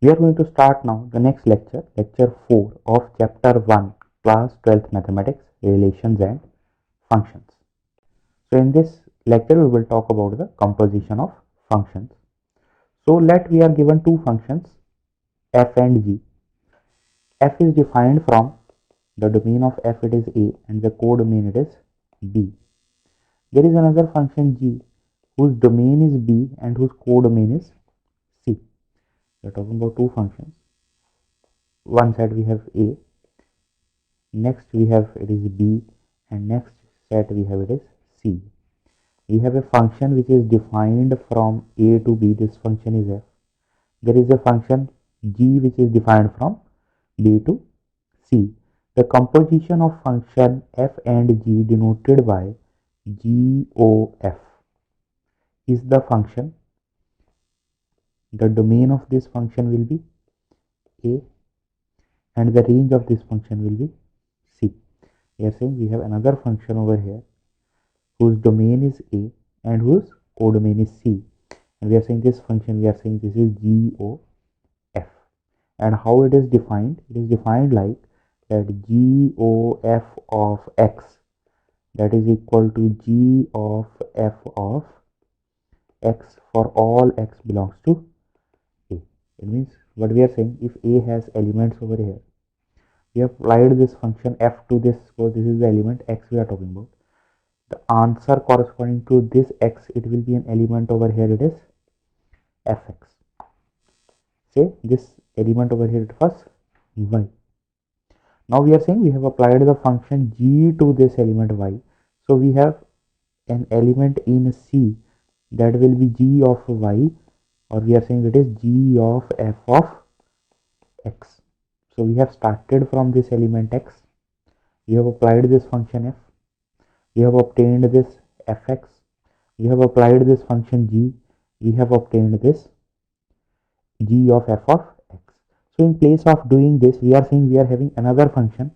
We are going to start now the next lecture, lecture 4 of chapter 1, class 12th mathematics, relations and functions. So in this lecture we will talk about the composition of functions. So let we are given two functions f and g. F is defined from the domain of f, it is a, and the codomain it is b. There is another function g whose domain is b and whose codomain is c. We are talking about two functions. One side we have a, next we have it is b, and next set we have it is c. We have a function which is defined from a to b. This function is f. There is a function g which is defined from b to c. The composition of function f and g denoted by GOF is the function. The domain of this function will be a and the range of this function will be c. We are saying we have another function over here whose domain is a and whose codomain is c, and we are saying this function, we are saying this is GOF. And how it is defined? It is defined like that GOF of x, that is equal to G of f of x for all x belongs to a. It means what we are saying, if a has elements over here, we have applied this function f to this, so this is the element x we are talking about. The answer corresponding to this x, it will be an element over here, it is fx. Say this element over here, it was y. Now we are saying we have applied the function g to this element y, so we have an element in c that will be g of y, or we are saying it is g of f of x. So we have started from this element x, we have applied this function f, we have obtained this fx, we have applied this function g, we have obtained this g of f of x. So in place of doing this, we are saying we are having another function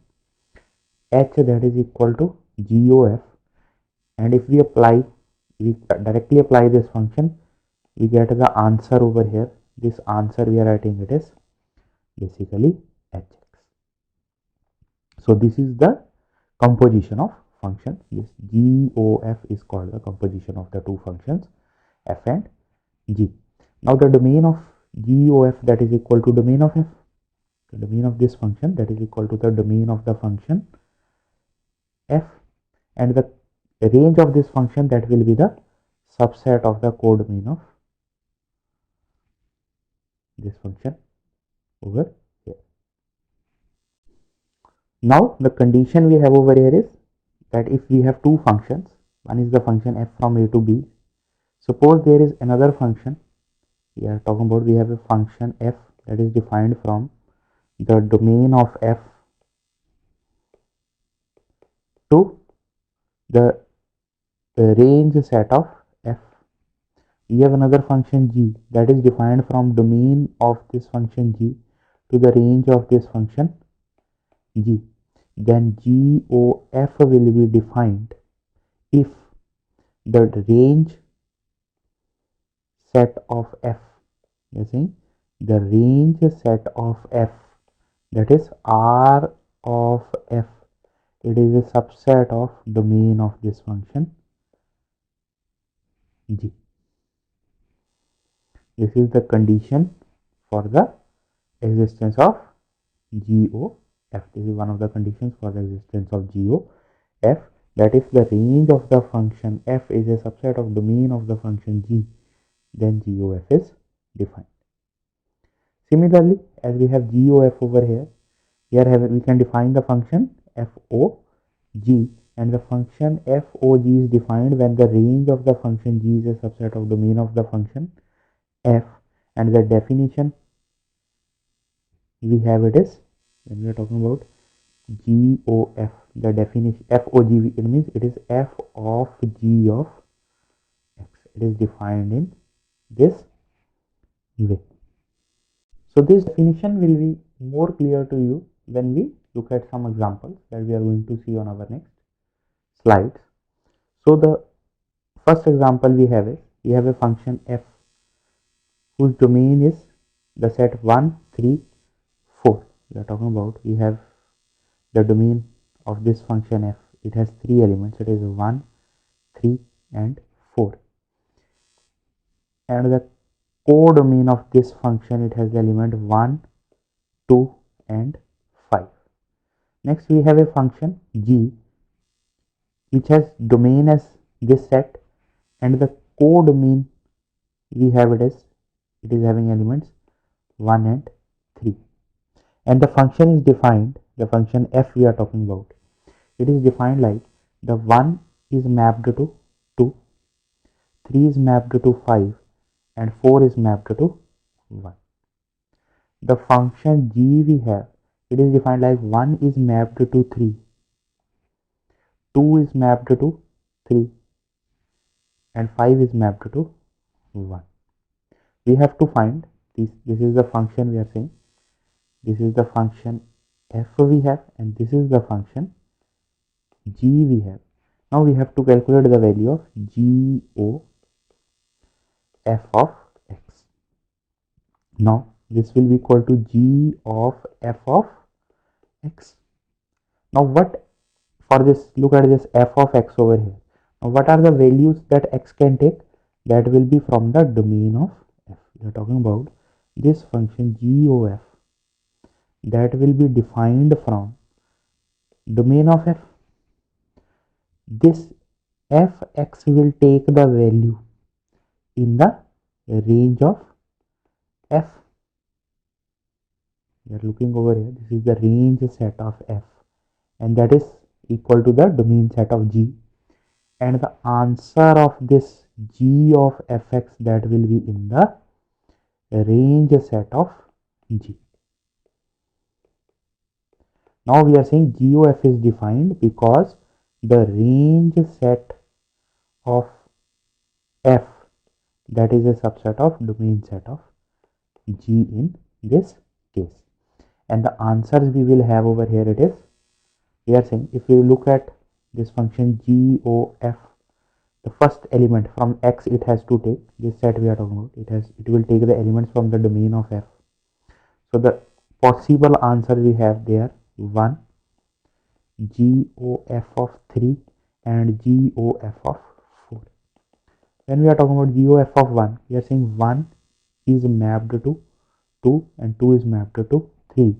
h that is equal to GOF, and if we directly apply this function, we get the answer over here. This answer we are writing it is basically hx. So this is the composition of function. This GOF is called the composition of the two functions f and g. Now the domain of GOF, that is equal to domain of f. The domain of this function, that is equal to the domain of the function f, and the range of this function, that will be the subset of the codomain of this function over here. Now the condition we have over here is that if we have two functions, one is the function f from a to b. Suppose there is another function we are talking about, we have a function f that is defined from the domain of f to the range set of f. We have another function g that is defined from domain of this function g to the range of this function g. Then GOF will be defined if the range set of f, you are saying the range set of f, that is R of f, it is a subset of domain of this function g. This is the condition for the existence of GOF. This is one of the conditions for the existence of GOF, that if the range of the function f is a subset of domain of the function g, then GOF is defined. Similarly, as we have GOF over here, we can define the function FOG, and the function FOG is defined when the range of the function g is a subset of domain of the function f, and the definition we have it is, when we are talking about GOF, the definition FOG, it means it is f of g of x. It is defined in this way. So this definition will be more clear to you when we look at some examples that we are going to see on our next slides. So the first example we have is, we have a function f whose domain is the set 1, 3, 4. We are talking about, we have the domain of this function f. It has 3 elements. It is 1, 3 and 4. And the codomain of this function, it has the element 1, 2 and 5. Next we have a function g which has domain as this set, and the codomain we have it is having elements 1 and 3. And the function is defined, the function f we are talking about, it is defined like the 1 is mapped to 2, 3 is mapped to 5 and 4 is mapped to 1. The function g we have, it is defined like 1 is mapped to 3, 2 is mapped to 3 and 5 is mapped to 1. We have to find this is the function we are saying, this is the function f we have, and this is the function g we have. Now we have to calculate the value of g o f of x. Now this will be equal to g of f of x. Now what, for this, look at this f of x over here. Now what are the values that x can take? That will be from the domain of f. We are talking about this function g o f, that will be defined from domain of f. This fx will take the value in the range of f. We are looking over here, this is the range set of f, and that is equal to the domain set of g, and the answer of this g of fx, that will be in the range set of g. Now we are saying g of f is defined because the range set of f, that is a subset of domain set of g in this case. And the answers we will have over here, it is, we are saying, if we look at this function g o f, the first element from x it has to take, this set we are talking about, it will take the elements from the domain of f. So the possible answer we have there, 1, g o f of 3 and g o f of 4. When we are talking about g o f of 1, we are saying 1 is mapped to 2 and 2 is mapped to 3.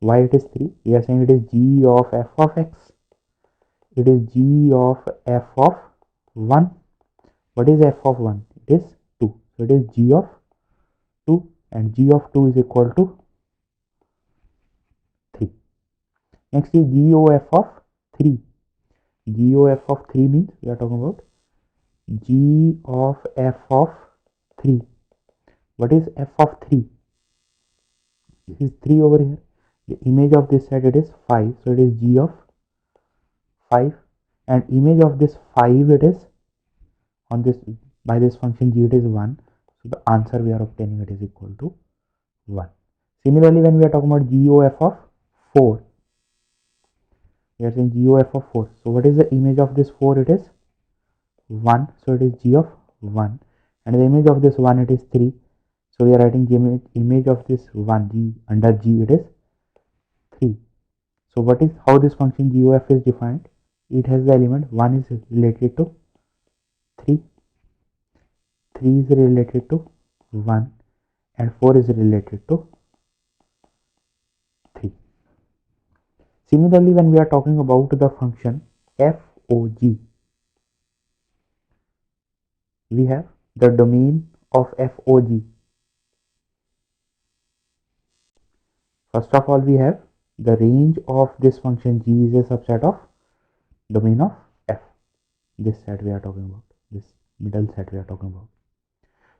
Why it is 3? We are saying it is g of f of x. It is g of f of 1. What is f of 1? It is 2. So it is g of 2, and g of 2 is equal to 3. Next is g o f of 3. G o f of 3 means we are talking about g of f of 3. What is f of 3? This is 3 over here. The image of this set, it is 5. So it is g of 5, and image of this 5, it is on this, by this function g, it is 1. So the answer we are obtaining, it is equal to 1. Similarly, when we are talking about g o f of 4, we are saying g o f of 4. So what is the image of this 4? It is 1. So it is g of 1, and the image of this 1, it is 3. So we are writing image of this 1, g under g, it is 3. So what is, how this function g o f is defined? It has the element 1 is related to 3, 3 is related to 1, and 4 is related to 3. Similarly, when we are talking about the function fog, we have the domain of fog. First of all, we have the range of this function g is a subset of domain of f. This set we are talking about, this middle set we are talking about.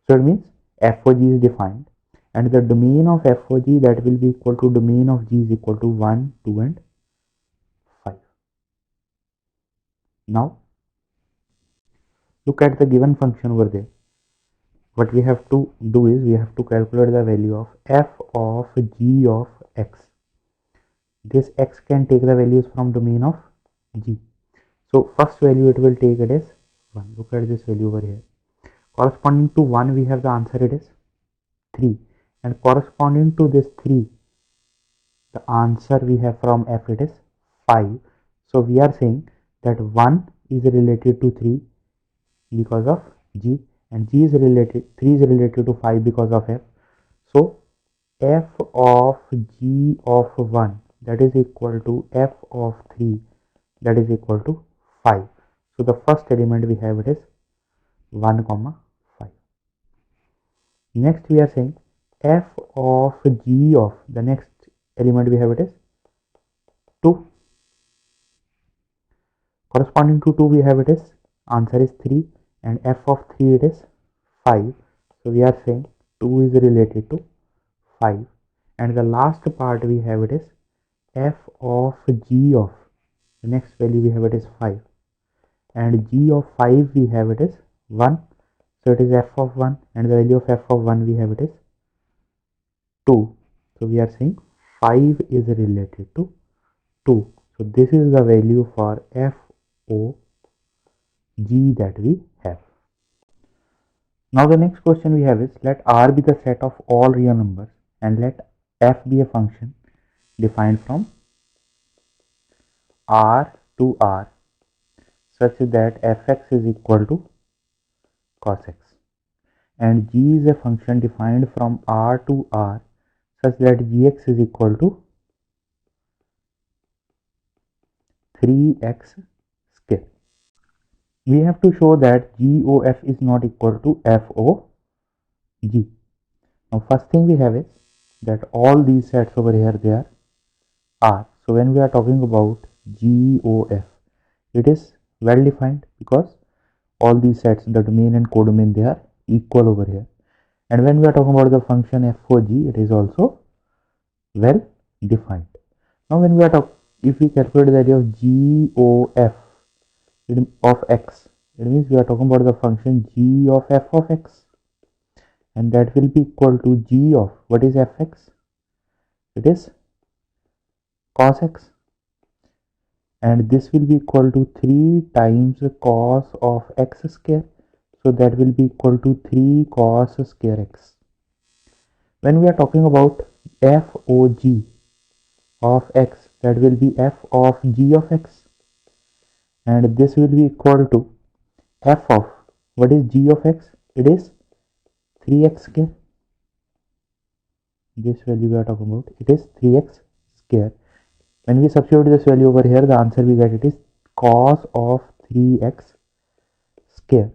So it means fog is defined, and the domain of fog, that will be equal to domain of g is equal to 1, 2 and 5. Now look at the given function over there. What we have to do is, we have to calculate the value of f of g of x. This x can take the values from domain of g. So first value it will take, it is 1. Look at this value over here. Corresponding to 1 we have the answer, it is 3, and corresponding to this 3 the answer we have from f, it is 5. So we are saying that 1 is related to 3 because of g, and 3 is related to 5 because of f. So f of g of 1 that is equal to f of 3 that is equal to 5. So the first element we have, it is 1 comma 5. Next we are saying f of g of the next element we have, it is 2. Corresponding to 2 we have, it is answer is 3, and f of 3 it is 5. So we are saying 2 is related to 5, and the last part we have, it is f of g of the next value we have, it is 5, and g of 5 we have, it is 1. So it is f of 1, and the value of f of 1 we have, it is 2. So we are saying 5 is related to 2. So this is the value for f o g that we have. Now the next question we have is, let R be the set of all real numbers and let f be a function defined from R to R such that fx is equal to cos x, and g is a function defined from R to R such that gx is equal to 3x square. We have to show that GOF is not equal to FOG. Now first thing we have is that all these sets over here, they are R. So when we are talking about GOF, it is well defined because all these sets, the domain and codomain, they are equal over here. And when we are talking about the function FOG, it is also well defined. Now when we are talking, if we calculate the value of GOF of x, it means we are talking about the function g of f of x, and that will be equal to g of what is fx, it is cos x, and this will be equal to 3 times cos of x square, so that will be equal to 3 cos square x. When we are talking about FOG of x, that will be f of g of x, and this will be equal to f of what is g of x, it is 3x square. This value we are talking about, it is 3x square. When we substitute this value over here, the answer we get, it is cos of 3x square,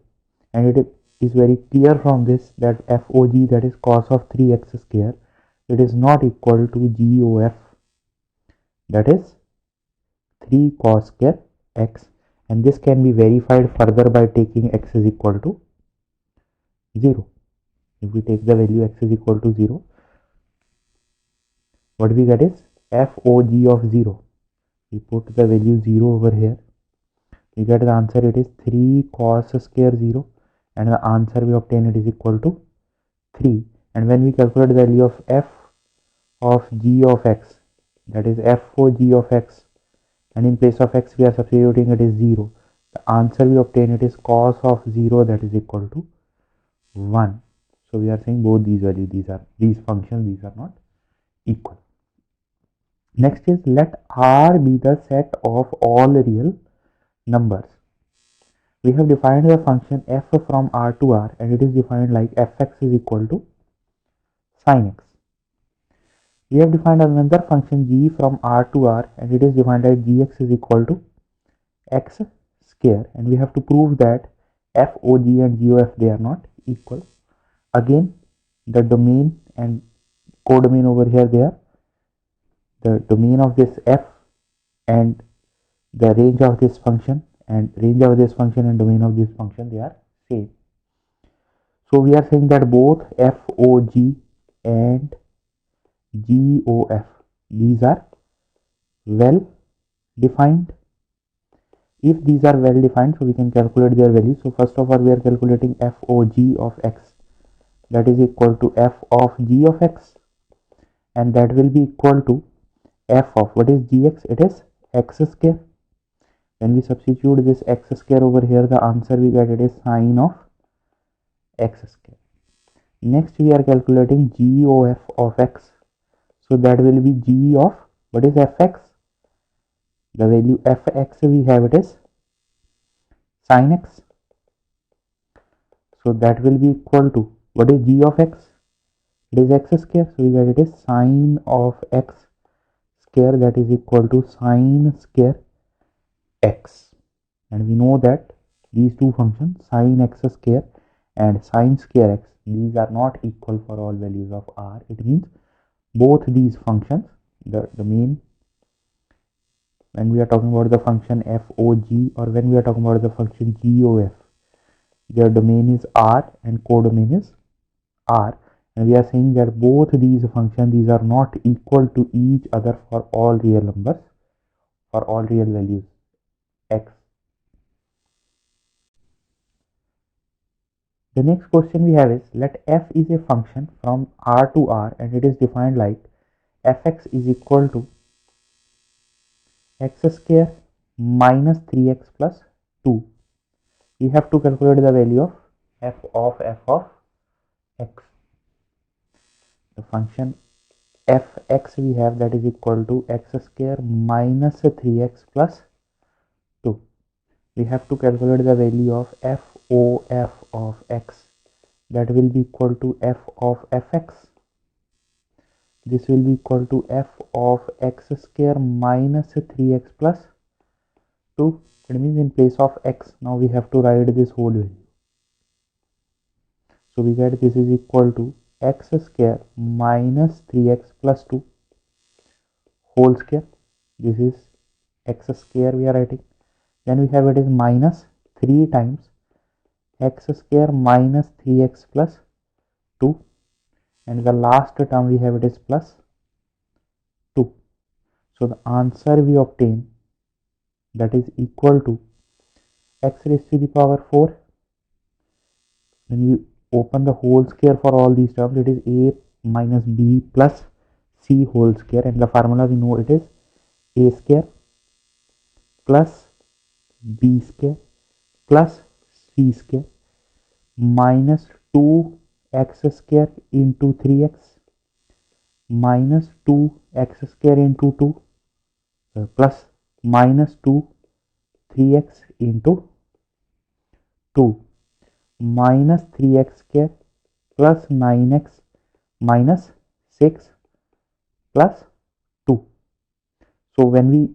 and it is very clear from this that FOG, that is cos of 3x square, it is not equal to GOF, that is 3 cos square x, and this can be verified further by taking x is equal to 0. If we take the value x is equal to 0, what we get is FOG of 0. We put the value 0 over here, we get the answer, it is 3 cos square 0, and the answer we obtain, it is equal to 3. And when we calculate the value of f of g of x, that is FOG of x, and in place of x we are substituting, it is 0, the answer we obtain, it is cos of 0, that is equal to 1. So we are saying both these values, these functions, these are not equal. Next is, let R be the set of all real numbers. We have defined the function f from R to R, and it is defined like fx is equal to sin x. We have defined another function g from R to R, and it is defined like gx is equal to x square, and we have to prove that FOG and GOF, they are not equal. Again, the domain and codomain over here, they are the domain of this f and the range of this function, and range of this function and domain of this function, they are same. So we are saying that both FOG and GOF, these are well defined. If these are well defined, so we can calculate their value. So first of all, we are calculating FOG of x, that is equal to f of g of x, and that will be equal to f of what is gx, it is x square. When we substitute this x square over here, the answer we get, it is sine of x square. Next we are calculating GOF of x. So that will be G of, what is fx? The value fx we have, it is sin x. So that will be equal to, what is G of x? It is x square. So we get it is sine of x square, that is equal to sine square x. And we know that these two functions, sine x square and sine square x, these are not equal for all values of r. It means both these functions, the main, when we are talking about the function FOG or when we are talking about the function GOF, their domain is R and codomain is R, and we are saying that both these functions, these are not equal to each other for all real numbers, for all real values x. The next question we have is, let f is a function from R to R and it is defined like fx is equal to x square minus 3x plus 2. We have to calculate the value of f of x. The function fx we have, that is equal to x square minus 3x plus 2. We have to calculate the value of FOF of x, that will be equal to f of fx. This will be equal to f of x square minus 3x plus 2. It means in place of x, now we have to write this whole value. So we get this is equal to x square minus 3x plus 2 whole square. This is x square we are writing. Then we have it is minus 3 times x square minus 3x plus 2. And the last term we have it is plus 2. So the answer we obtain, that is equal to x raised to the power 4. When we open the whole square for all these terms, it is a minus b plus c whole square, and the formula we know, it is a square plus b square plus c square minus 2x square into 3x minus 2x square into 2 plus minus 2 3x into 2 minus 3x square plus 9x minus 6 plus 2. So when we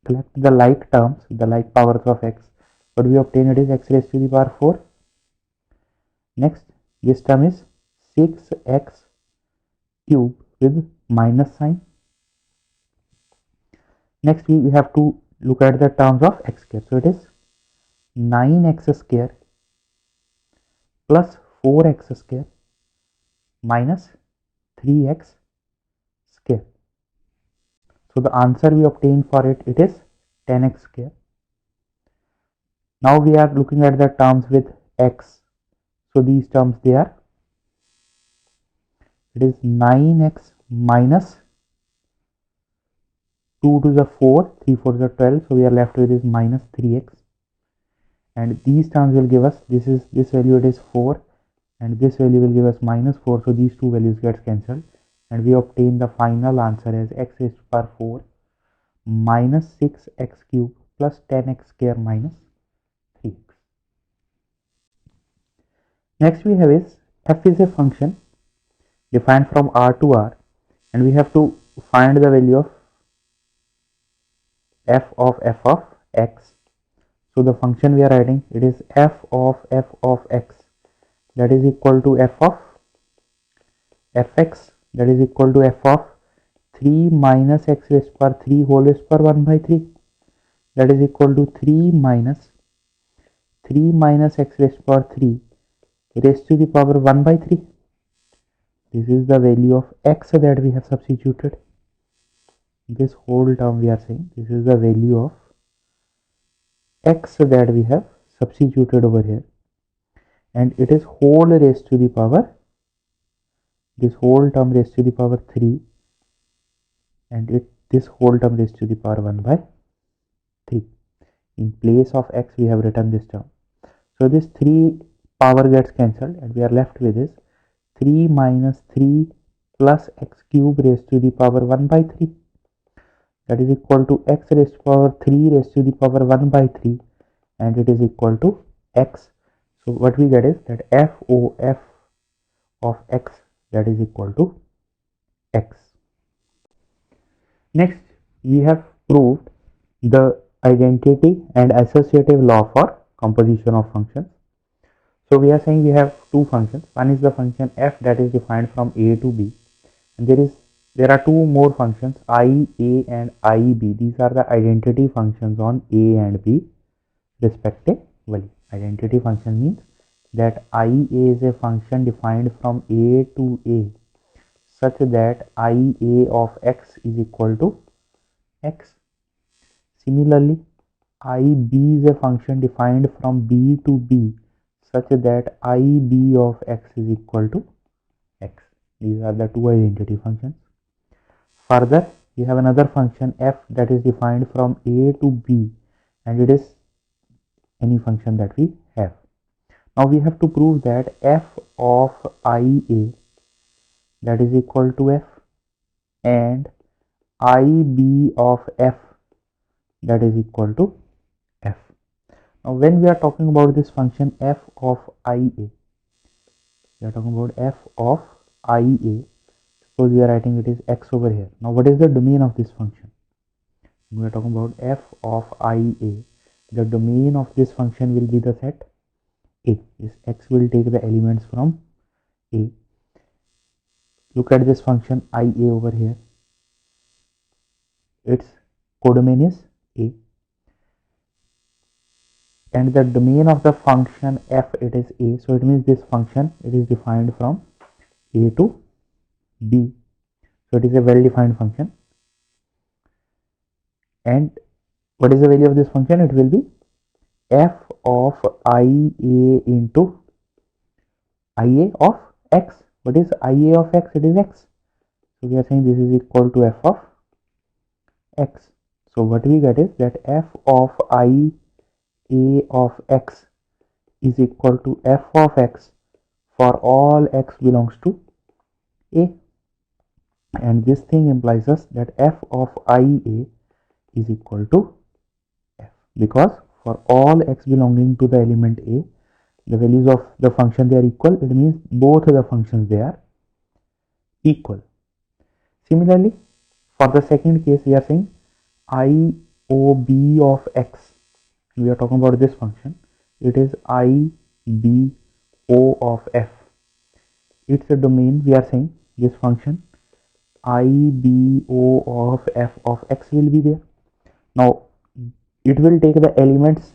collect the like terms, the like powers of x, what we obtain, it is x raised to the power 4. Next, this term is 6x cube with minus sign. Next, we have to look at the terms of x square. So it is 9x square plus 4x square minus 3x square. So the answer we obtain for it, it is 10x square. Now we are looking at the terms with x. So these terms, they are, it is 9x minus 2 to the 4, 3 4 the 12. So we are left with is minus 3x. And these terms will give us, this value, it is 4, and this value will give us minus 4. So these two values get cancelled, and we obtain the final answer as x raised to the power 4 minus 6x cube plus 10x square minus 3x. Next we have is, f is a function defined from R to R, and we have to find the value of f of x. So the function we are writing, it is f of x, that is equal to f of fx, that is equal to f of 3 minus x raised to power 3 whole raised to power 1 by 3, that is equal to 3 minus x raised to power 3 raised to the power 1 by 3. This is the value of x that we have substituted. This whole term we are saying, this is the value of x that we have substituted over here, and it is whole raised to the power, this whole term raised to the power 3, and this whole term raised to the power 1 by 3. In place of x we have written this term. So this 3 power gets cancelled and we are left with is 3 minus 3 plus x cube raised to the power 1 by 3, that is equal to x raised to power 3 raised to the power 1 by 3, and it is equal to x. So what we get is that f of x, that is equal to x. Next, we have proved the identity and associative law for composition of functions. So we are saying we have two functions. One is the function f that is defined from a to b, and there are two more functions I, a and I, b. These are the identity functions on a and b respectively. Identity function means that I a is a function defined from a to a such that I a of x is equal to x. Similarly, I b is a function defined from b to b such that I b of x is equal to x. These are the two identity functions. Further, we have another function f that is defined from a to b, and it is any function that we have. Now we have to prove that f of IA, that is equal to f, and IB of f, that is equal to f. Now when we are talking about this function f of IA, we are talking about f of IA. Suppose we are writing it is x over here. Now what is the domain of this function? We are talking about f of IA. The domain of this function will be the set A. This x will take the elements from A. Look at this function IA over here. Its codomain is A, and the domain of the function f, it is A. So it means this function, it is defined from A to B. So it is a well defined function. And what is the value of this function? It will be f of IA into IA of x. What is IA of x? It is x. So we are saying this is equal to f of x. So what we get is that f of IA of x is equal to f of x for all x belongs to A. And this thing implies us that f of IA is equal to f, because for all x belonging to the element A, the values of the function they are equal. It means both the functions they are equal. Similarly, for the second case, we are saying IOB of x. We are talking about this function. It is IBO of f. It's a domain. We are saying this function IBO of f of x will be there. Now it will take the elements.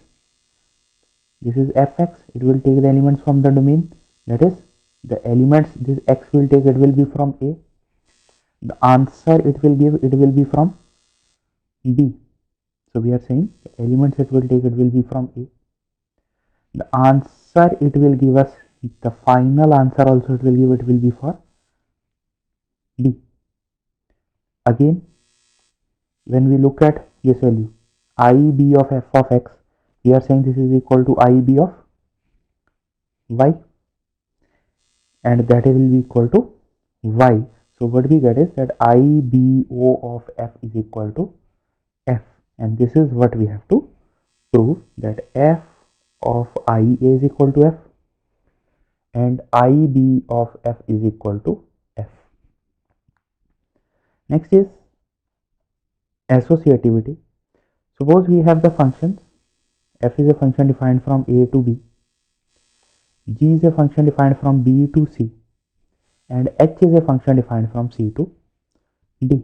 This is fx. It will take the elements from the domain. That is, the elements this x will take, it will be from A. The answer it will give, it will be from B. So we are saying the elements it will take, it will be from A. The answer it will give us, the final answer also it will give, it will be for B. Again, when we look at this value IB of f of x, we are saying this is equal to IB of y, and that will be equal to y. So what we get is that IBO of f is equal to f, and this is what we have to prove, that f of IA is equal to f and IB of f is equal to f. Next is associativity. Suppose we have the functions f is a function defined from A to B, g is a function defined from B to C, and h is a function defined from C to D.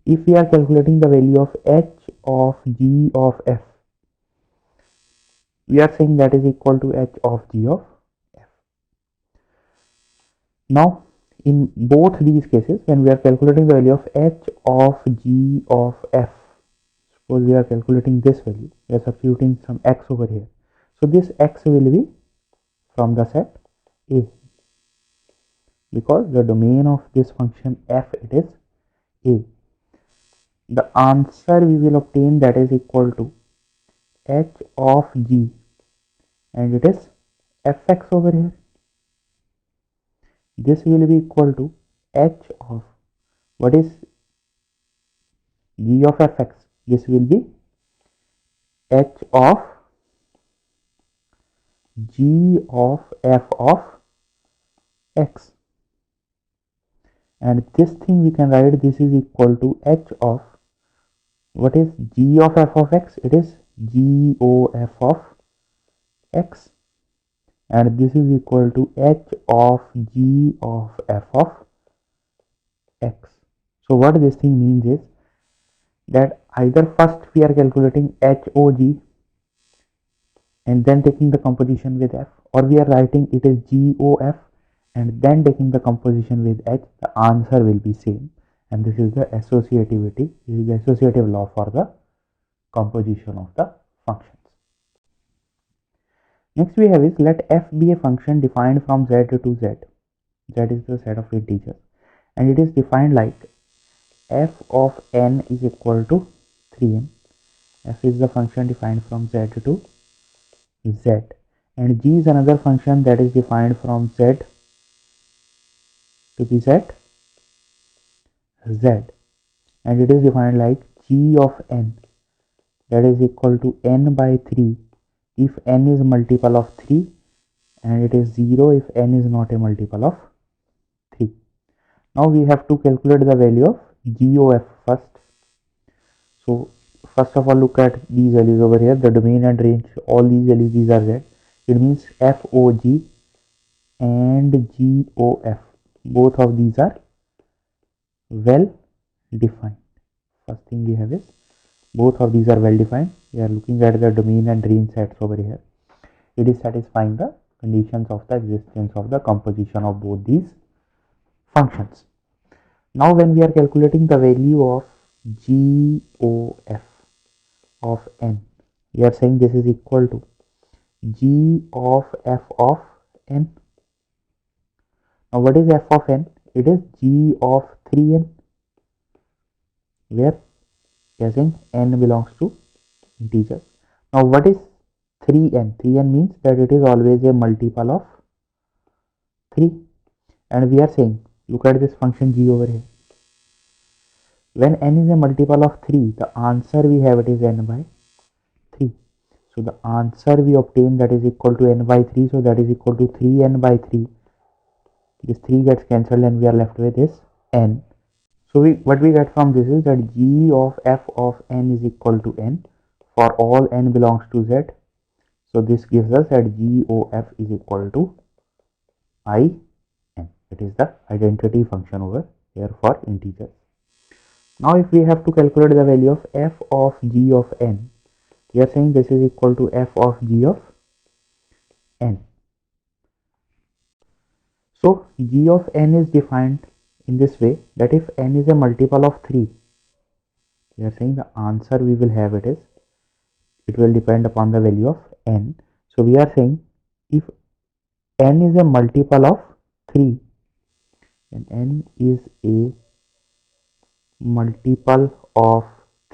If we are calculating the value of h of g of f, we are saying that is equal to h of g of f. Now in both these cases, when we are calculating the value of h of g of f, suppose we are calculating this value, we are substituting some x over here. So this x will be from the set A, because the domain of this function f, it is A. The answer we will obtain, that is equal to h of g, and it is fx over here. This will be equal to h of, what is g of fx? This will be h of g of f of x, and this thing we can write, this is equal to h of, what is g of f of x? It is g o f of x, and this is equal to h of g of f of x. So what this thing means is that either first we are calculating HOG and then taking the composition with f, or we are writing it is GOF and then taking the composition with h, the answer will be same. And this is the associativity, this is the associative law for the composition of the functions. Next we have is, let f be a function defined from z to z. Z is the set of integers, and it is defined like f of n is equal to 3n. F is the function defined from z to z, and g is another function that is defined from z to the z, and it is defined like g of n, that is equal to n by 3 if n is multiple of 3, and it is 0 if n is not a multiple of 3. Now we have to calculate the value of GOF first. So first of all, look at these values over here, the domain and range, all these values, these are z. It means FOG and GOF, both of these are well defined. First thing we have is, both of these are well defined. We are looking at the domain and range sets over here. It is satisfying the conditions of the existence of the composition of both these functions. Now when we are calculating the value of GOF of n, we are saying this is equal to g of f of n. Now what is f of n? It is g of 3n, where we are saying n belongs to integers. Now what is 3n? 3n means that it is always a multiple of 3, and we are saying, look at this function g over here. When n is a multiple of 3, the answer we have, it is n by 3. So the answer we obtain, that is equal to n by 3, so that is equal to 3n by 3. This 3 gets cancelled and we are left with this n. So what we get from this is that g of f of n is equal to n for all n belongs to z. So this gives us that g o f is equal to I n. It is the identity function over here for integers. Now if we have to calculate the value of f of g of n, we are saying this is equal to f of g of n. So g of n is defined in this way, that if n is a multiple of 3, we are saying the answer we will have, it will depend upon the value of n. So we are saying if n is a multiple of 3, and n is a multiple of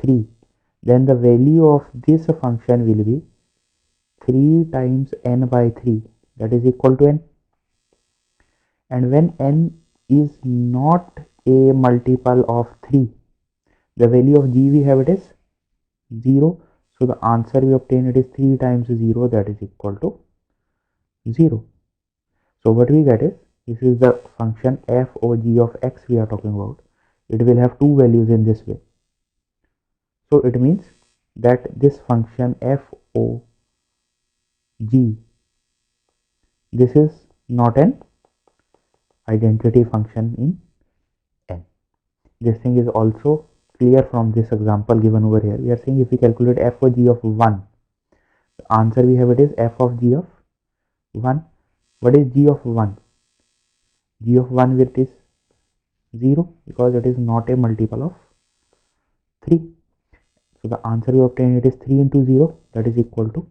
3, then the value of this function will be 3 times n by 3, that is equal to n. And when n is not a multiple of 3, the value of g we have, it is 0. So the answer we obtain, it is 3 times 0, that is equal to 0. So what we get is, this is the function f o g of x we are talking about. It will have two values in this way. So it means that this function f o g, this is not an identity function in n. This thing is also clear from this example given over here. We are saying if we calculate f of g of 1, the answer we have, it is f of g of 1. What is g of 1? G of 1 with is 0, because it is not a multiple of 3. So the answer we obtain, it is 3 into 0, that is equal to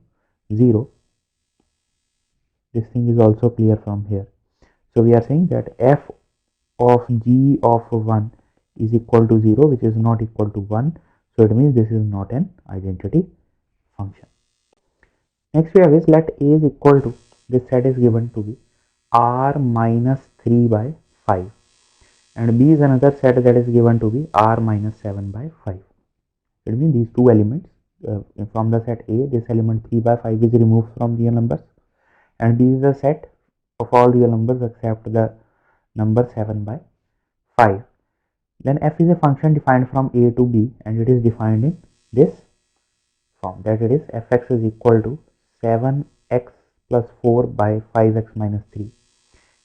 0. This thing is also clear from here. So we are saying that f of g of 1 is equal to 0, which is not equal to 1. So it means this is not an identity function. Next we have is, let a is equal to, this set is given to be r minus 3 by 5, and B is another set that is given to be r minus 7 by 5. It means these two elements from the set A, this element 3 by 5 is removed from real numbers, and B is the set of all real numbers except the number 7 by 5. Then f is a function defined from A to B, and it is defined in this form, that it is fx is equal to 7x plus 4 by 5x minus 3,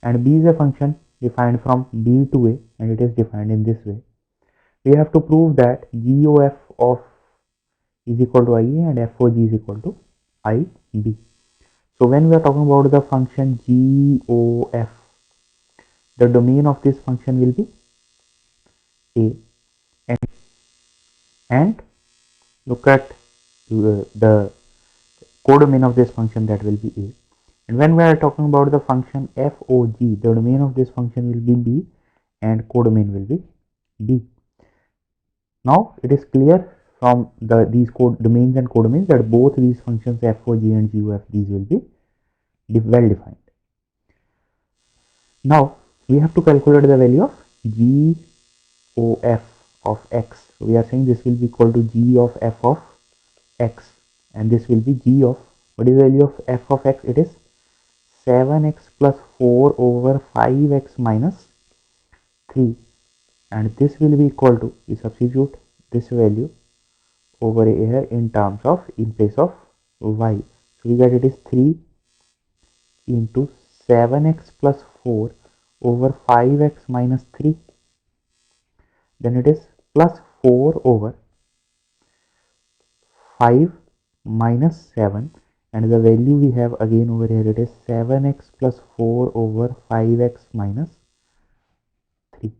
and B is a function defined from B to A, and it is defined in this way. We have to prove that GOF of is equal to IA and FOG is equal to IB. So when we are talking about the function GOF, the domain of this function will be A, and look at the codomain of this function, that will be A. And when we are talking about the function FOG, the domain of this function will be B and codomain will be B. Now it is clear from these domains and codomains that both these functions FOG and GOF, these will be well defined. Now we have to calculate the value of GOF of x. So we are saying this will be equal to G of f of x, and this will be G of, what is the value of f of x? It is 7x plus 4 over 5x minus 3, and this will be equal to, we substitute this value over here in terms of, in place of y. So we get it is 3 into 7x plus 4 over 5x minus 3, then it is plus 4 over 5 minus 7, and the value we have again over here, it is 7x plus 4 over 5x minus 3.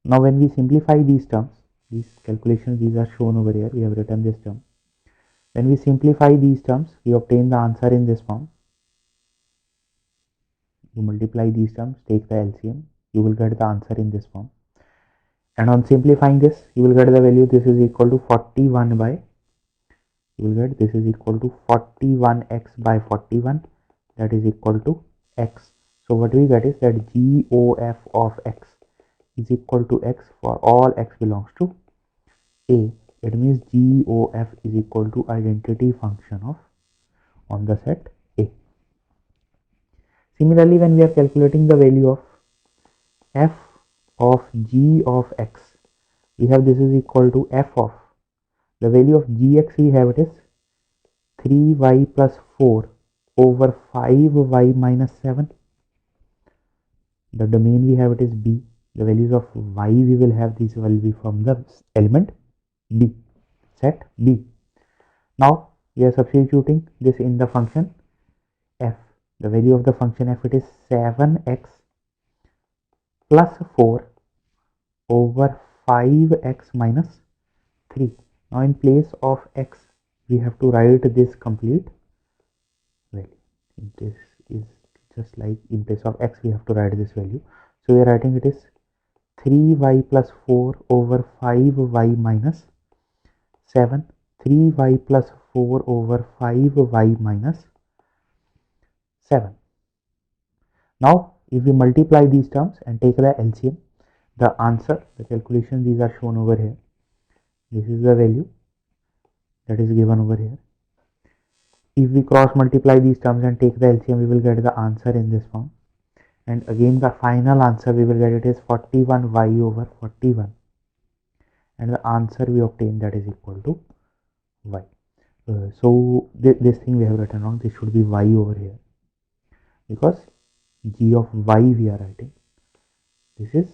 Now when we simplify these terms, these calculations, these are shown over here, we have written this term. When we simplify these terms, we obtain the answer in this form. You multiply these terms, take the LCM, you will get the answer in this form. And on simplifying this, you will get the value, this is equal to 41 by, you will get this is equal to 41x by 41, that is equal to x. So what we get is that GOF of x is equal to x for all x belongs to A. It means GOF is equal to identity function of on the set A. Similarly, when we are calculating the value of f of g of x, we have this is equal to f of the value of gx, we have it is 3y plus 4 over 5y minus 7. The domain we have it is B. The values of y we will have, these will be from the element B, set B. Now we are substituting this in the function f. The value of the function f, it is 7x plus 4 over 5x minus 3. Now in place of x, we have to write this complete value. This is just like in place of x, we have to write this value. So we are writing it is 3y plus 4 over 5y minus 7, 3y plus 4 over 5y minus 7. Now if we multiply these terms and take the LCM, the answer, the calculation, these are shown over here. This is the value that is given over here. If we cross multiply these terms and take the LCM, we will get the answer in this form. And again the final answer we will get it is 41y over 41, and the answer we obtain, that is equal to y. So this thing we have written wrong, this should be y over here, because g of y we are writing, this is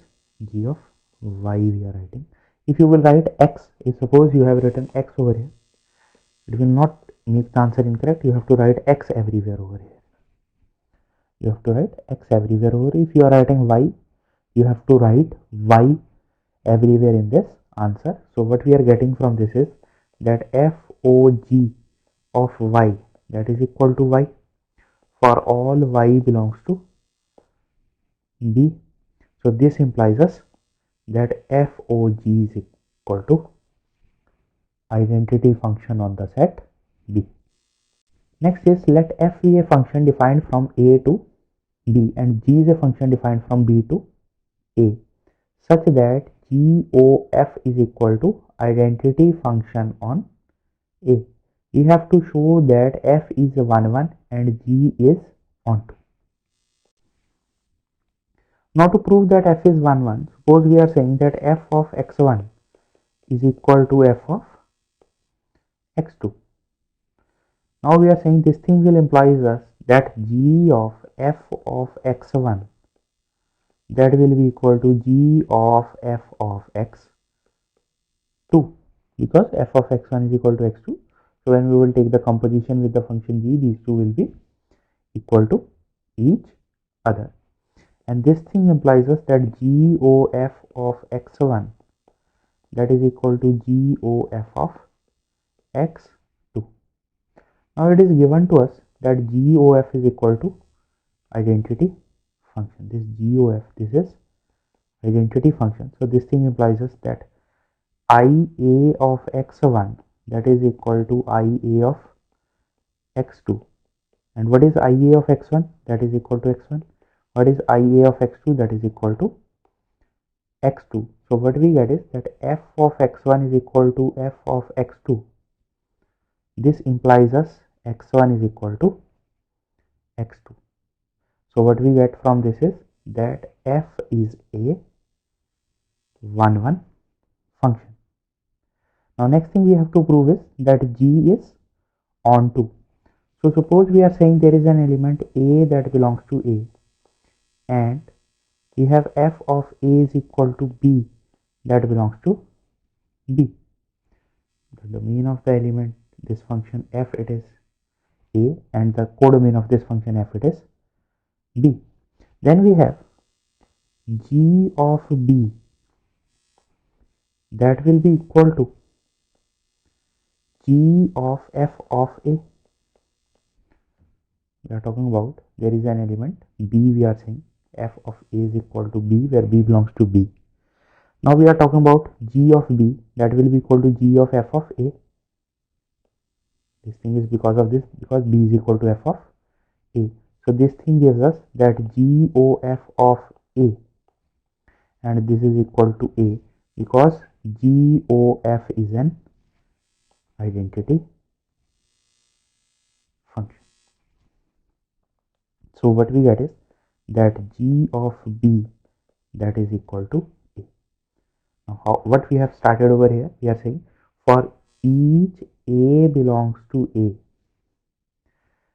g of y we are writing. If you will write x, if suppose you have written x over here, it will not make the answer incorrect. You have to write x everywhere over here. You have to write x everywhere over. If you are writing y, you have to write y everywhere in this answer. So what we are getting from this is that FOG of y, that is equal to y for all y belongs to B. So this implies us that FOG is equal to identity function on the set B. Next is let f be a function defined from a to b and g is a function defined from b to a such that g o f is equal to identity function on a. We have to show that f is 1 1 and g is onto. Now to prove that f is 1 1, suppose we are saying that f of x1 is equal to f of x2. Now we are saying this thing will implies us that g of f of x1 that will be equal to g of f of x2 because f of x1 is equal to x2. So when we will take the composition with the function g, these two will be equal to each other. And this thing implies us that GOF of x1 that is equal to GOF of x2. Now it is given to us that GOF is equal to identity function. This GOF, this is identity function. So this thing implies us that IA of x1 that is equal to IA of x2. And what is IA of x1? That is equal to x1. What is IA of x2? That is equal to x2. So what we get is that f of x1 is equal to f of x2. This implies us x1 is equal to x2. So what we get from this is that f is a 1 1 function. Now next thing we have to prove is that g is onto. So suppose we are saying there is an element a that belongs to a and we have f of a is equal to b that belongs to b. The domain of the element this function f it is a and the codomain of this function f it is b. Then we have g of b that will be equal to g of f of a. We are talking about there is an element b, we are saying f of a is equal to b where b belongs to b. Now we are talking about g of b that will be equal to g of f of a. This thing is because of this, because b is equal to f of a. So this thing gives us that GOF of a and this is equal to a because GOF is an identity function. So what we get is that g of b that is equal to a. Now what we have started over here, we are saying for each a belongs to a,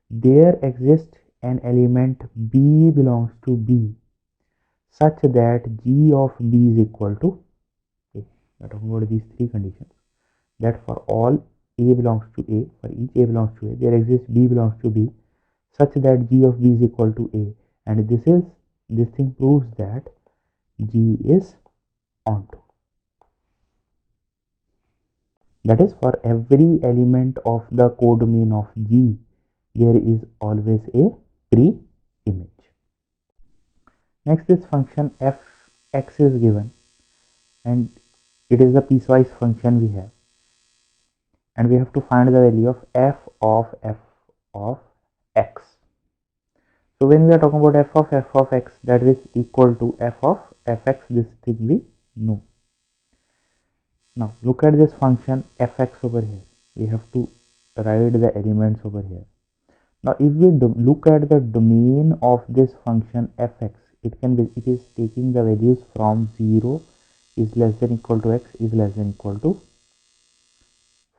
there exists an element b belongs to b such that g of b is equal to a. We are talking about these three conditions, that for all a belongs to a, for each a belongs to a, there exists b belongs to b such that g of b is equal to a, and this thing proves that g is onto. That is, for every element of the codomain of G, there is always a pre-image. Next, this function fx is given, and it is the piecewise function we have, and we have to find the value of f of x. So when we are talking about f of x, that is equal to f of fx, this thing we know. Now look at this function fx over here. We have to write the elements over here. Now if we look at the domain of this function fx, it is taking the values from 0 is less than equal to x is less than equal to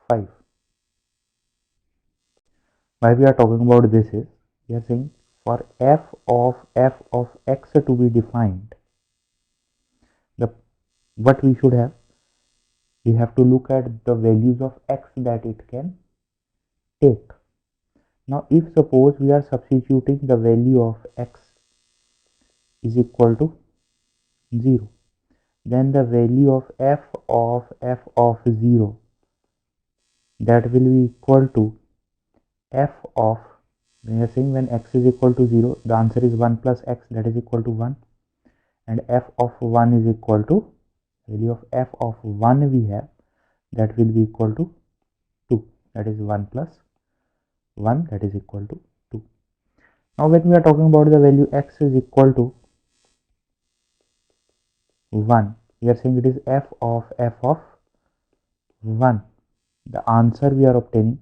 5. Why we are talking about this is, we are saying for f of x to be defined, what we should have, we have to look at the values of x that it can take. Now if suppose we are substituting the value of x is equal to 0, then the value of f of 0 that will be equal to f of, we are saying when x is equal to 0, the answer is 1 plus x that is equal to 1, and f of 1 is equal to value of f of 1 we have that will be equal to 2, that is 1 plus 1 that is equal to 2. Now when we are talking about the value x is equal to 1, we are saying it is f of 1. The answer we are obtaining,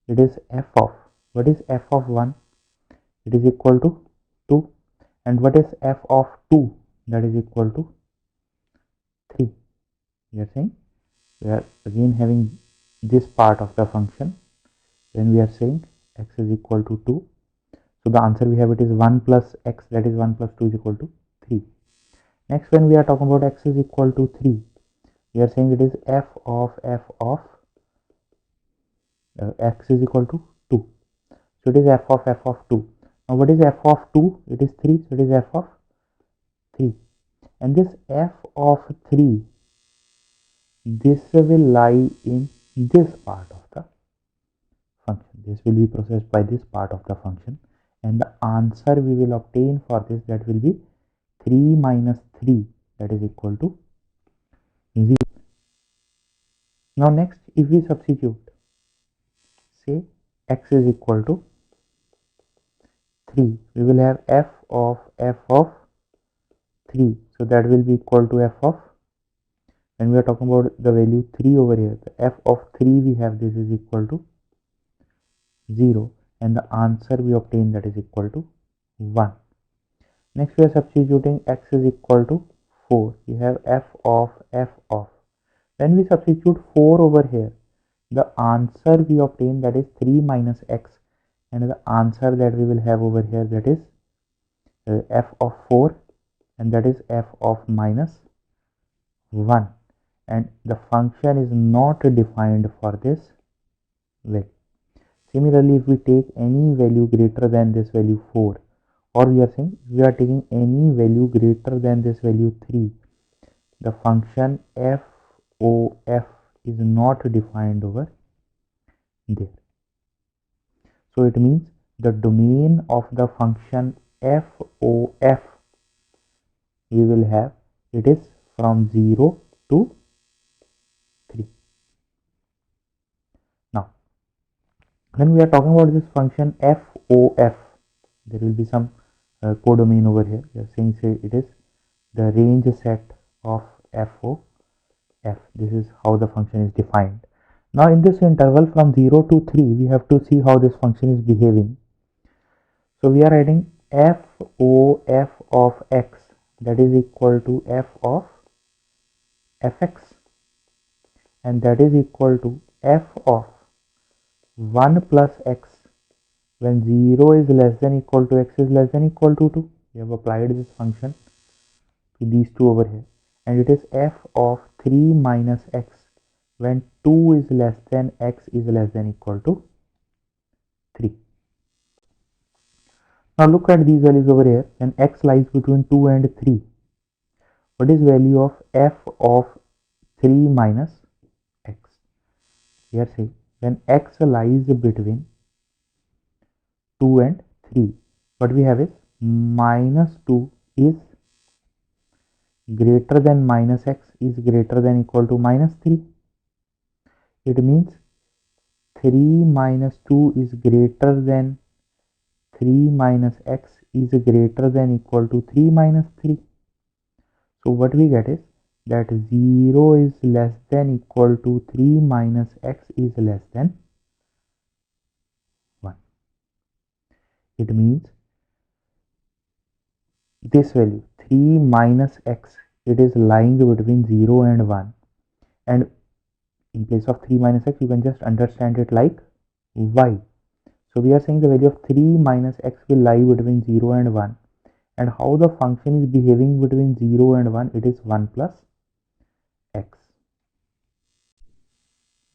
it is f of, what is f of 1? It is equal to 2. And what is f of 2? That is equal to 3. We are saying we are again having this part of the function when we are saying x is equal to 2. So the answer we have, it is 1 plus x, that is 1 plus 2 is equal to 3. Next, when we are talking about x is equal to 3, we are saying it is f of x is equal to 2. So it is f of 2. Now what is f of 2? It is 3. So it is f of 3. And this f of 3, this will lie in this part of the function. This will be processed by this part of the function. And the answer we will obtain for this, that will be 3 minus 3, that is equal to 0. Now next, if we substitute, say x is equal to 3, we will have f of 3. So that will be equal to f of, when we are talking about the value 3 over here, the f of 3 we have, this is equal to 0, and the answer we obtain, that is equal to 1. Next, we are substituting x is equal to 4. We have f of. When we substitute 4 over here, the answer we obtain, that is 3 minus x, and the answer that we will have over here, that is f of 4, and that is f of minus 1, and the function is not defined for this value. Similarly, if we take any value greater than this value 4, or we are saying we are taking any value greater than this value 3, the function f of is not defined over there. So it means the domain of the function f of we will have, it is from 0 to 3. Now when we are talking about this function f of, there will be some codomain over here. We are saying, say it is the range set of f of. This is how the function is defined. Now in this interval from 0 to 3, we have to see how this function is behaving. So we are writing f of x, that is equal to f of fx, and that is equal to f of 1 plus x when 0 is less than equal to x is less than equal to 2. We have applied this function to these two over here, and it is f of 3 minus x when 2 is less than x is less than equal to 3. Now look at these values over here. When x lies between 2 and 3, what is value of f of 3 minus x? We are saying when x lies between 2 and 3, what we have is minus 2 is greater than minus x is greater than equal to minus 3. It means 3 minus 2 is greater than 3 minus x is greater than equal to 3 minus 3. So what we get is that 0 is less than equal to 3 minus x is less than 1. It means this value 3 minus x, it is lying between 0 and 1, and in place of 3 minus x, you can just understand it like y. So we are saying the value of 3 minus x will lie between 0 and 1, and how the function is behaving between 0 and 1, it is 1 plus x.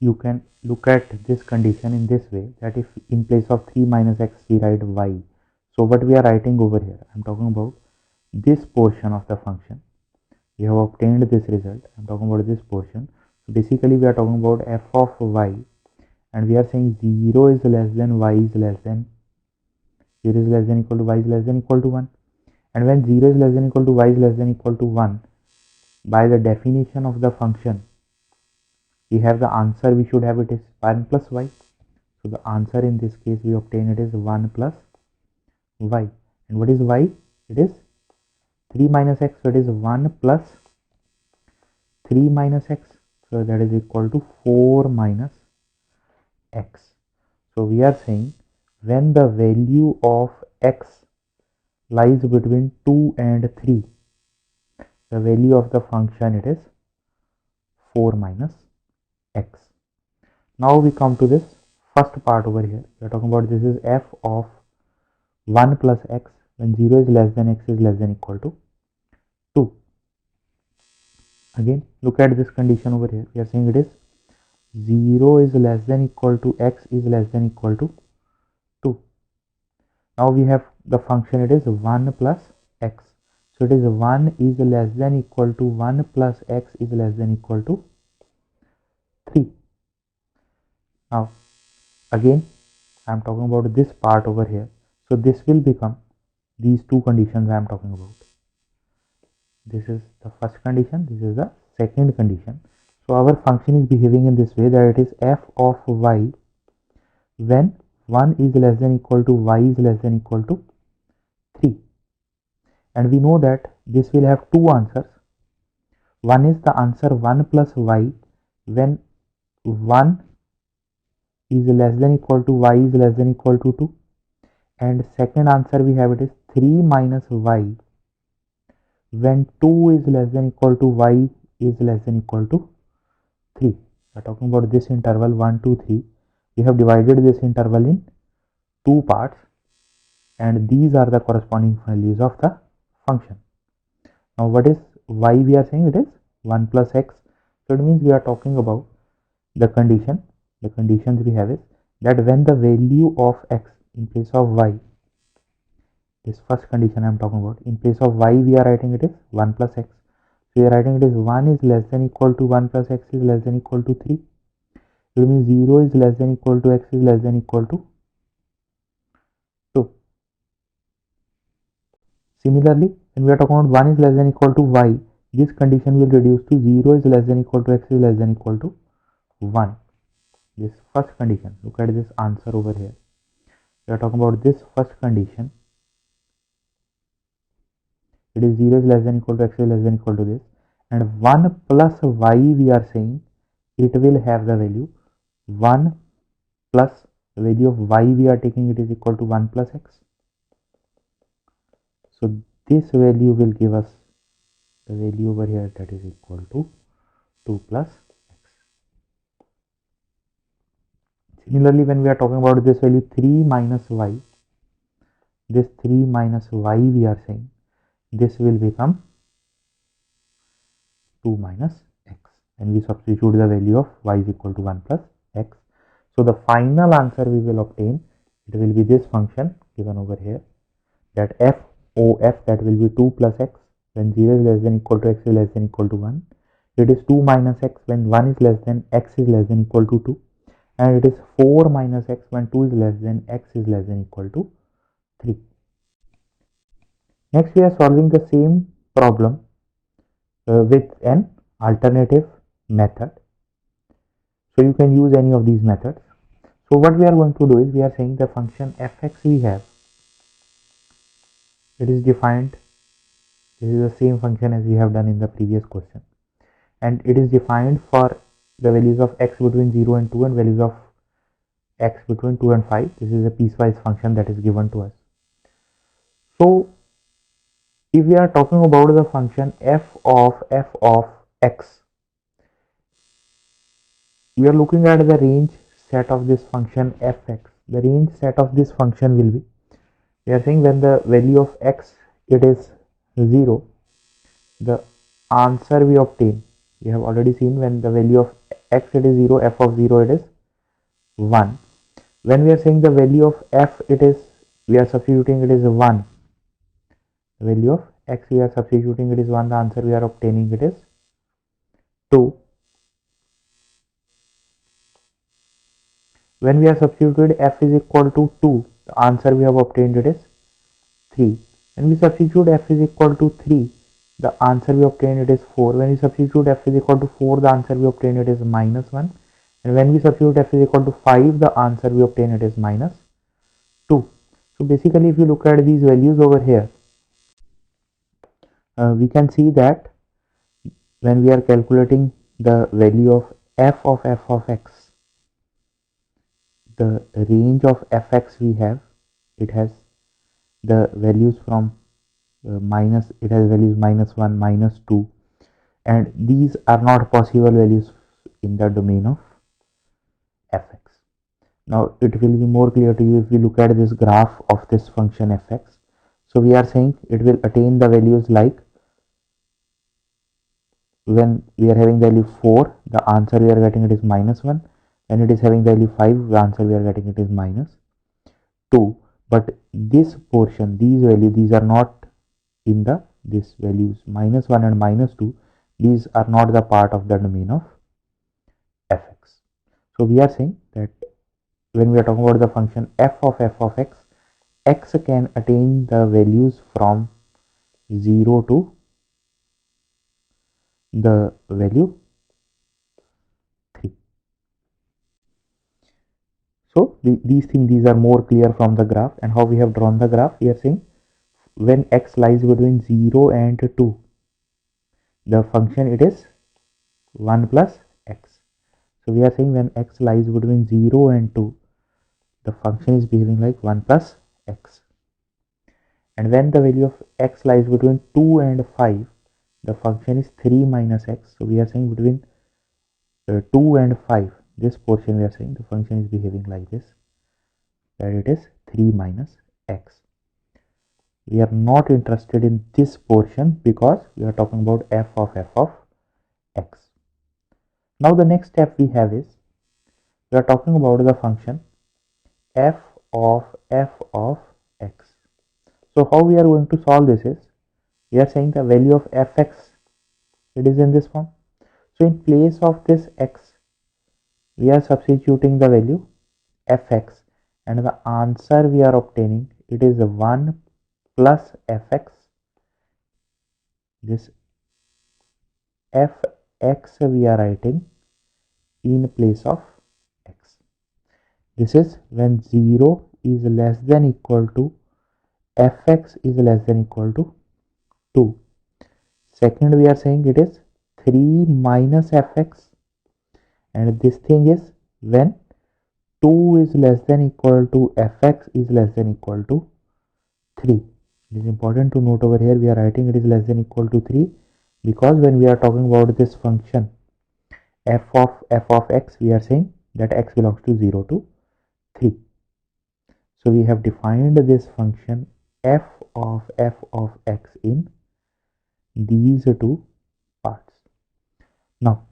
You can look at this condition in this way, that if in place of 3 minus x we write y, so what we are writing over here, I am talking about this portion of the function. We have obtained this result. I am talking about this portion. So basically we are talking about f of y, and we are saying 0 is less than y is less than 0 is less than equal to y is less than equal to 1, and when 0 is less than equal to y is less than equal to 1, by the definition of the function, we have the answer we should have, it is 1 plus y. So the answer in this case we obtain it is 1 plus y. And what is y? It is 3 minus x, so it is 1 plus 3 minus x, so that is equal to 4 minus x. So we are saying when the value of x lies between 2 and 3, the value of the function it is 4 minus x. Now we come to this first part over here. We are talking about this is f of 1 plus x when 0 is less than x is less than equal to 2. Again, look at this condition over here. We are saying it is 0 is less than equal to x is less than equal to 2. Now we have the function it is 1 plus x. So it is 1 is less than equal to 1 plus x is less than equal to 3. Now again I am talking about this part over here. So this will become these two conditions I am talking about. This is the first condition, this is the second condition. So our function is behaving in this way, that it is f of y when 1 is less than equal to y is less than equal to 3. And we know that this will have two answers. One is the answer 1 plus y when 1 is less than equal to y is less than equal to 2. And second answer we have it is 3 minus y when 2 is less than equal to y is less than equal to 3. We are talking about this interval 1, 2, 3. We have divided this interval in two parts and these are the corresponding values of the function. Now what is y? We are saying it is 1 plus x. So it means we are talking about the condition. The conditions we have is that when the value of x in place of y, this first condition I am talking about, in place of y we are writing it is 1 plus x. So we are writing it is 1 is less than equal to 1 plus x is less than equal to 3. It means 0 is less than equal to x is less than equal to 2. Similarly, when we are talking about 1 is less than equal to y, this condition will reduce to 0 is less than equal to x is less than equal to 1. This first condition, look at this answer over here. We are talking about this first condition. It is 0 is less than equal to x is less than equal to this. And 1 plus y we are saying it will have the value 1 plus the value of y we are taking it is equal to 1 plus x. So this value will give us the value over here that is equal to 2 plus x. Similarly, when we are talking about this value 3 minus y, this 3 minus y we are saying this will become 2 minus x, and we substitute the value of y is equal to 1 plus x. So the final answer we will obtain, it will be this function given over here, that f of that will be 2 plus x when 0 is less than equal to x is less than equal to 1. It is 2 minus x when 1 is less than x is less than equal to 2. And it is 4 minus x when 2 is less than x is less than equal to 3. Next we are solving the same problem with an alternative method. So you can use any of these methods. So what we are going to do is we are saying the function fx we have, it is defined, this is the same function as we have done in the previous question, and it is defined for the values of x between 0 and 2 and values of x between 2 and 5. This is a piecewise function that is given to us. So if we are talking about the function f of x, we are looking at the range set of this function fx. The range set of this function will be, we are saying when the value of x it is 0, the answer we obtain, we have already seen when the value of x it is 0, f of 0 it is 1. When we are saying the value of f it is, we are substituting it is 1. The value of x we are substituting it is 1, the answer we are obtaining it is 2. When we are substituted f is equal to 2, the answer we have obtained it is 3. When we substitute f is equal to 3, the answer we obtained it is 4. When we substitute f is equal to 4, the answer we obtained it is minus 1. And when we substitute f is equal to 5, the answer we obtain it is minus 2. So basically if you look at these values over here, we can see that when we are calculating the value of f of x, the range of fx we have, it has the values from it has values minus 1, minus 2, and these are not possible values in the domain of fx. Now it will be more clear to you if we look at this graph of this function fx. So we are saying it will attain the values like when we are having value 4, the answer we are getting it is minus 1. When it is having value 5, the answer we are getting it is minus 2. But this portion, these values, these are not in the this values minus 1 and minus 2. These are not the part of the domain of fx. So we are saying that when we are talking about the function f of x, x can attain the values from 0 to the value 3. So these are more clear from the graph, and how we have drawn the graph. We are saying when x lies between 0 and 2, the function it is 1 plus x. So we are saying when x lies between 0 and 2, the function is behaving like 1 plus x. And when the value of x lies between 2 and 5, the function is 3 minus x. So we are saying between 2 and 5, this portion we are saying the function is behaving like this, that it is 3 minus x. We are not interested in this portion because we are talking about f of x. Now the next step we have is we are talking about the function f of x. So how we are going to solve this is we are saying the value of fx, it is in this form. So in place of this x, we are substituting the value fx, and the answer we are obtaining it is 1 plus fx. This fx we are writing in place of x. This is when 0 is less than equal to fx is less than equal to 2. Second, we are saying it is 3 minus fx, and this thing is when 2 is less than equal to fx is less than equal to 3. It is important to note over here we are writing it is less than equal to 3 because when we are talking about this function f of x, we are saying that x belongs to 0 to 3. So we have defined this function f of x in these two parts. Now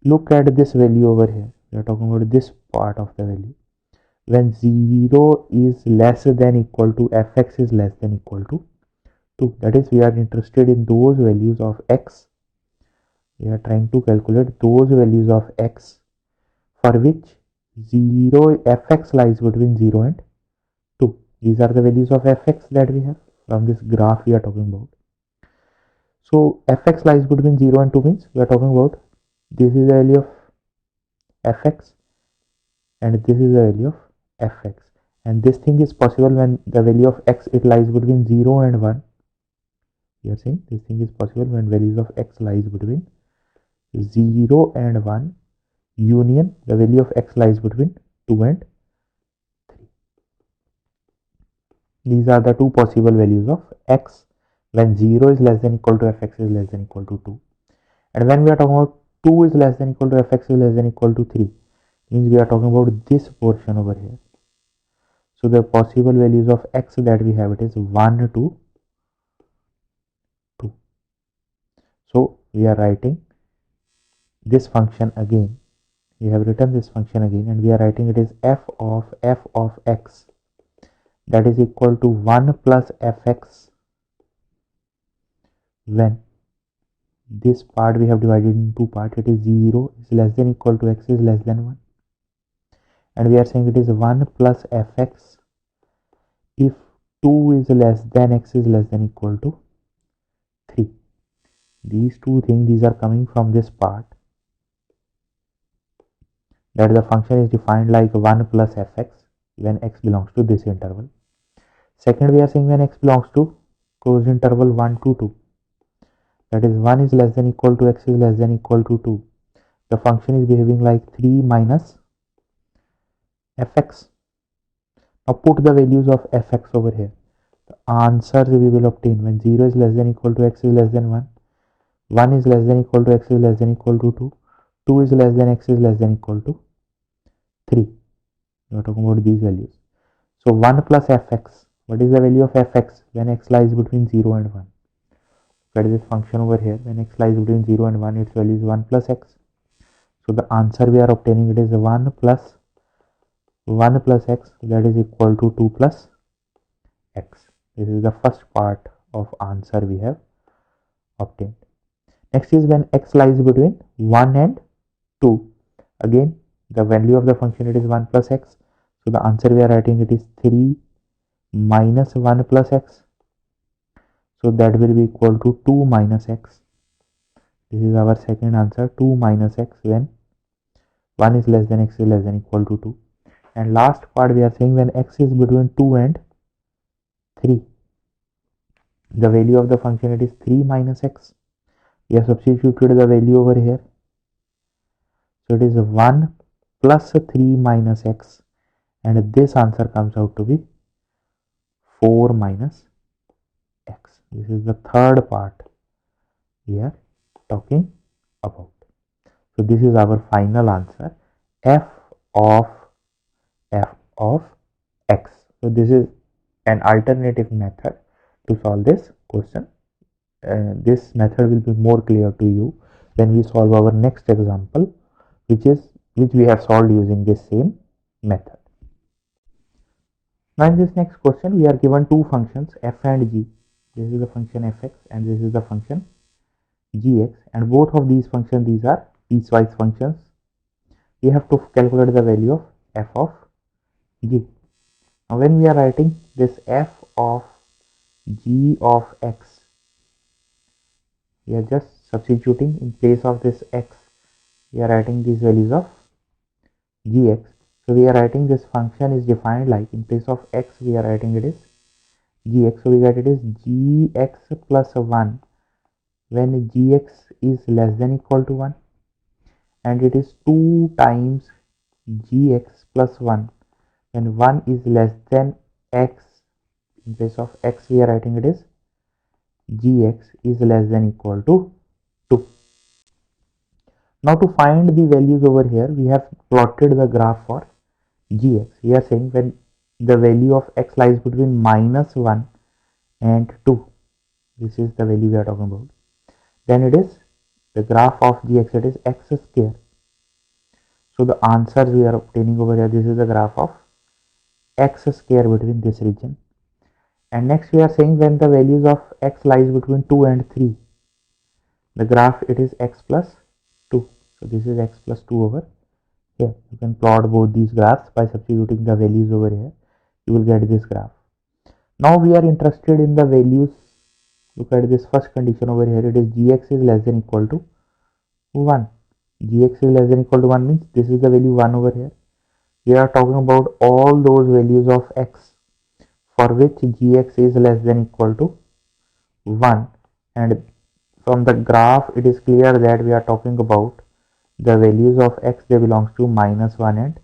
look at this value over here. We are talking about this part of the value. When 0 is less than equal to fx is less than equal to 2. That is, we are interested in those values of x. We are trying to calculate those values of x for which 0 fx lies between 0 and 2. These are the values of fx that we have from this graph we are talking about. So fx lies between 0 and 2 means we are talking about this is the value of fx and this is the value of fx, and this thing is possible when the value of x it lies between 0 and 1. We are saying this thing is possible when values of x lies between 0 and 1 union the value of x lies between 2 and 3. These are the two possible values of x when 0 is less than equal to fx is less than equal to 2, and when we are talking about 2 is less than equal to fx is less than equal to 3, means we are talking about this portion over here. So the possible values of x that we have it is 1 to 2. So we are writing this function again. We have written this function again and we are writing it is f of x that is equal to 1 plus fx when this part we have divided in two parts. It is 0 is less than equal to x is less than 1, and we are saying it is 1 plus fx if 2 is less than x is less than equal to 3. These two things, these are coming from this part. that the function is defined like 1 plus fx when x belongs to this interval. Second, we are saying when x belongs to closed interval 1 to 2, that is 1 is less than equal to x is less than equal to 2, the function is behaving like 3 minus fx. Now put the values of fx over here. The answers we will obtain when 0 is less than equal to x is less than 1, 1 is less than equal to x is less than equal to 2, 2 is less than x is less than equal to 3. We are talking about these values. So 1 plus fx, what is the value of fx when x lies between 0 and 1? That is this function over here. When x lies between 0 and 1, its value is 1 plus x. So the answer we are obtaining, it is 1 plus x, that is equal to 2 plus x. This is the first part of answer we have obtained. Next is when x lies between 1 and 2. Again, the value of the function, it is 1 plus x. So the answer we are writing, it is 3 minus 1 plus x. So that will be equal to 2 minus x. This is our second answer, 2 minus x when 1 is less than x is less than equal to 2. And last part we are saying when x is between 2 and 3. The value of the function, it is 3 minus x. We have substituted the value over here. So it is 1 plus 3 minus x. And this answer comes out to be 4 minus x. This is the third part we are talking about. So this is our final answer, f of x. So this is an alternative method to solve this question. This method will be more clear to you when we solve our next example, which we have solved using this same method. Now in this next question, we are given two functions f and g. This is the function fx and this is the function gx, and both of these functions, these are piecewise functions. We have to calculate the value of f of g. Now when we are writing this f of g of x, we are just substituting in place of this x, we are writing these values of gx. So we are writing this function is defined like, in place of x we are writing it is gx. So we get it is gx plus 1 when gx is less than equal to 1, and it is 2 times gx plus 1 when 1 is less than x. In place of x we are writing it is gx is less than equal to 2. Now to find the values over here, we have plotted the graph for gx. We are saying when the value of x lies between minus 1 and 2, this is the value we are talking about, then it is the graph of gx, it is x square. So the answers we are obtaining over here, this is the graph of x square between this region. And next we are saying when the values of x lies between 2 and 3, the graph it is x plus 2. So this is x plus 2 over here. You can plot both these graphs by substituting the values over here. You will get this graph. Now we are interested in the values. Look at this first condition over here. It is gx is less than equal to 1. Gx is less than equal to 1 means this is the value 1 over here. We are talking about all those values of x for which gx is less than equal to 1, and from the graph it is clear that we are talking about the values of x, they belongs to minus 1 and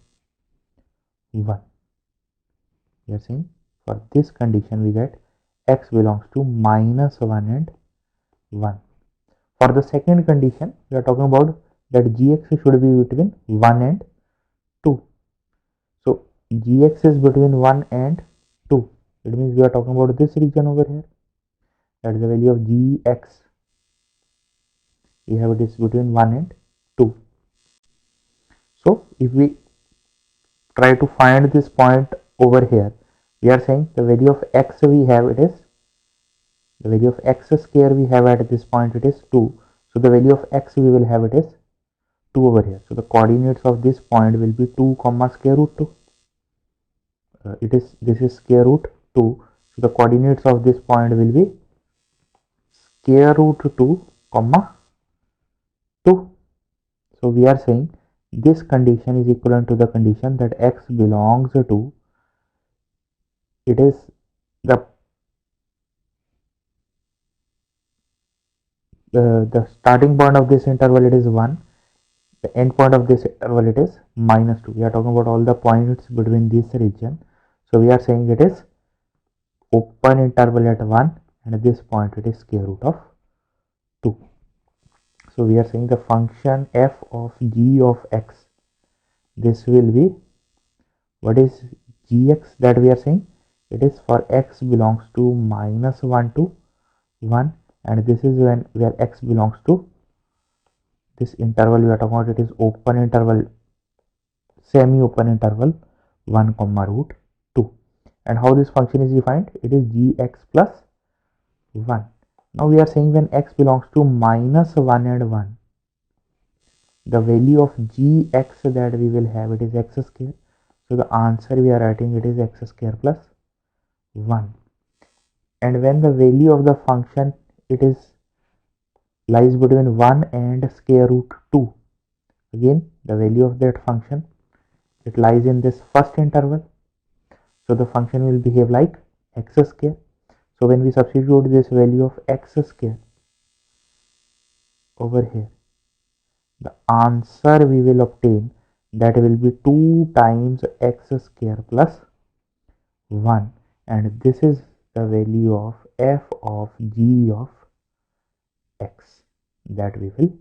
1. We are saying for this condition we get x belongs to minus 1 and 1. For the second condition, we are talking about that gx should be between 1 and 2. So gx is between 1 and 2. It means we are talking about this region over here. That is the value of gx. We have it is between 1 and 2. So if we try to find this point over here, we are saying the value of x we have, it is the value of x square we have at this point, it is 2. So the value of x we will have, it is 2 over here. So the coordinates of this point will be 2 comma square root 2. This is square root 2. So the coordinates of this point will be square root 2 comma 2. So we are saying this condition is equivalent to the condition that x belongs to, it is the starting point of this interval, it is 1, the end point of this interval, it is -2. We are talking about all the points between this region, so we are saying it is open interval at 1, and at this point it is square root of 2. So we are saying the function f of g of x, this will be, what is gx that we are saying, it is for x belongs to -1 to 1, and this is when where x belongs to this interval we are talking about, it is open interval, semi open interval 1 comma root 2. And how this function is defined, it is gx plus 1. Now we are saying when x belongs to -1 and 1, the value of gx that we will have, it is x square. So the answer we are writing, it is x square plus 1. And when the value of the function, it is lies between 1 and square root 2, again the value of that function, it lies in this first interval, so the function will behave like x square. So when we substitute this value of x square over here, the answer we will obtain, that will be 2 times x square plus 1, and this is the value of f of g of x that we will